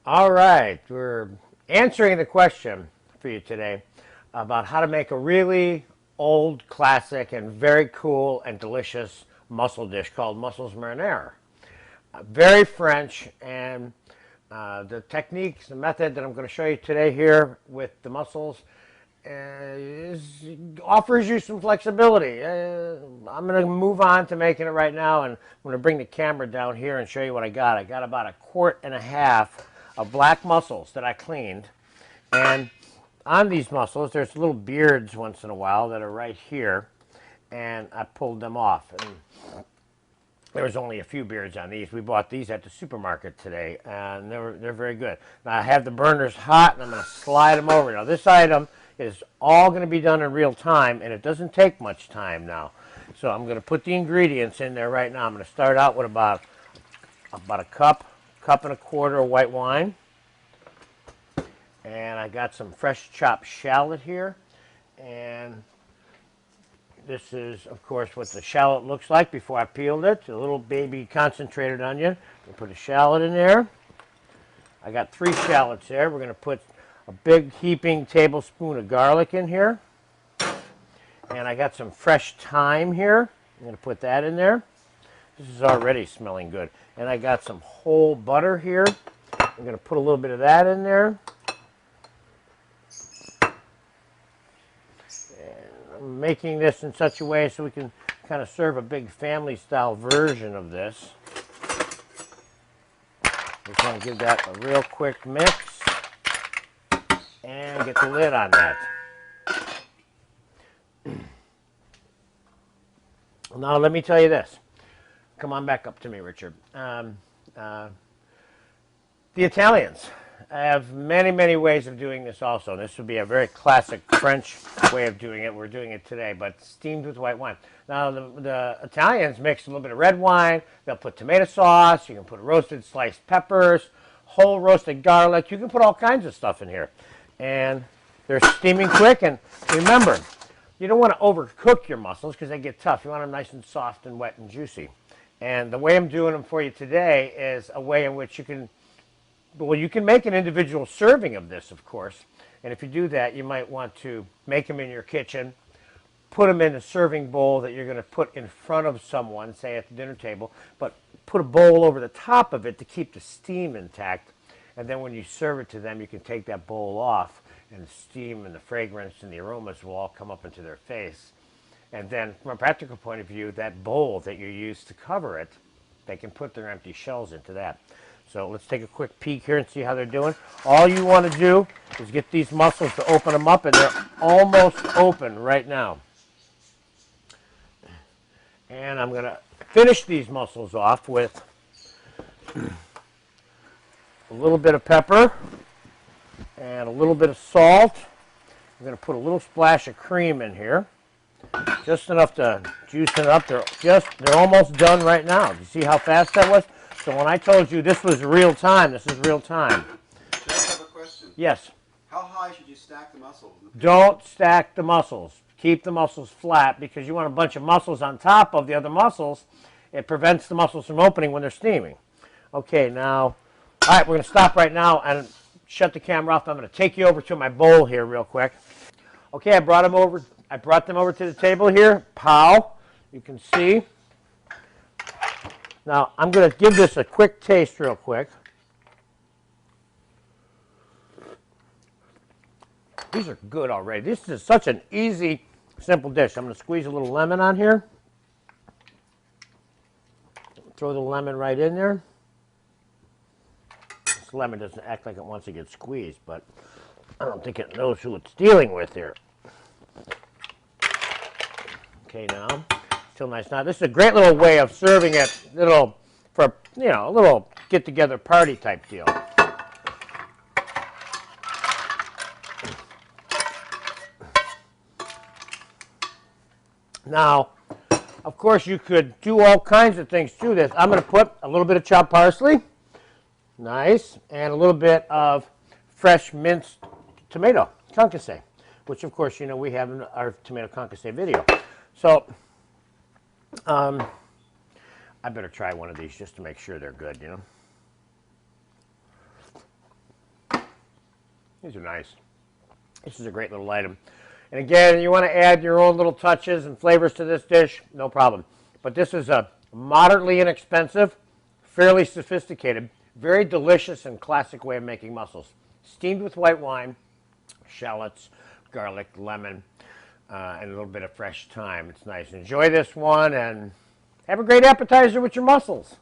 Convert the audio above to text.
All right, we're answering the question for you today about how to make a really old, classic, and very cool and delicious mussel dish called Mussels Mariniere. Very French, and the techniques, the method that I'm going to show you today here with the mussels offers you some flexibility. I'm going to move on to making it right now, and I'm going to bring the camera down here and show you what I got. I got about 1.5 quart of black mussels that I cleaned, and on these mussels there's little beards once in a while that are right here, and I pulled them off, and there was only a few beards on these. We bought these at the supermarket today, and they're very good. Now I have the burners hot, and I'm going to slide them over. Now this item is all going to be done in real time, and it doesn't take much time now. So I'm going to put the ingredients in there right now. I'm going to start out with about a cup and a quarter of white wine. And I got some fresh chopped shallot here. And this is, of course, what the shallot looks like before I peeled it. A little baby concentrated onion. We'll put a shallot in there. I got 3 shallots there. We're going to put a big heaping tablespoon of garlic in here. And I got some fresh thyme here. I'm going to put that in there. This is already smelling good. And I got some whole butter here. I'm going to put a little bit of that in there. And I'm making this in such a way so we can kind of serve a big family style version of this. Just going to give that a real quick mix and get the lid on that. Now let me tell you this. Come on back up to me, Richard. The Italians have many, many ways of doing this also. This would be a very classic French way of doing it. We're doing it today, but steamed with white wine. Now, the Italians mix a little bit of red wine. They'll put tomato sauce. You can put roasted sliced peppers, whole roasted garlic. You can put all kinds of stuff in here. And they're steaming quick. And remember, you don't want to overcook your mussels because they get tough. You want them nice and soft and wet and juicy. And the way I'm doing them for you today is a way in which you can make an individual serving of this, of course. And if you do that, you might want to make them in your kitchen, put them in a serving bowl that you're going to put in front of someone, say at the dinner table, but put a bowl over the top of it to keep the steam intact. And then when you serve it to them, you can take that bowl off, and the steam and the fragrance and the aromas will all come up into their face. And then from a practical point of view, that bowl that you use to cover it, they can put their empty shells into that. So let's take a quick peek here and see how they're doing. All you want to do is get these mussels to open them up, and they're almost open right now. And I'm going to finish these mussels off with a little bit of pepper and a little bit of salt. I'm going to put a little splash of cream in here. Just enough to juice it up. They're almost done right now. Do you see how fast that was? So when I told you this was real time, this is real time. I have a question. Yes. How high should you stack the mussels? Don't stack the mussels. Keep the mussels flat because you want a bunch of mussels on top of the other mussels. It prevents the mussels from opening when they're steaming. Okay, now, all right, we're going to stop right now and shut the camera off. I'm going to take you over to my bowl here real quick. Okay, I brought them over to the table here. Pow. You can see. Now, I'm going to give this a quick taste real quick. These are good already. This is such an easy, simple dish. I'm going to squeeze a little lemon on here. Throw the lemon right in there. This lemon doesn't act like it wants to get squeezed, but I don't think it knows who it's dealing with here. Okay, now, still nice. Now, this is a great little way of serving it, for a little get-together party type deal. Now, of course, you could do all kinds of things to this. I'm going to put a little bit of chopped parsley, nice, and a little bit of fresh minced tomato concasse, which, of course, we have in our tomato concasse video. So, I better try one of these just to make sure they're good, These are nice. This is a great little item. And again, you want to add your own little touches and flavors to this dish, no problem. But this is a moderately inexpensive, fairly sophisticated, very delicious and classic way of making mussels. Steamed with white wine, shallots, garlic, lemon, and a little bit of fresh thyme. It's nice. Enjoy this one and have a great appetizer with your mussels.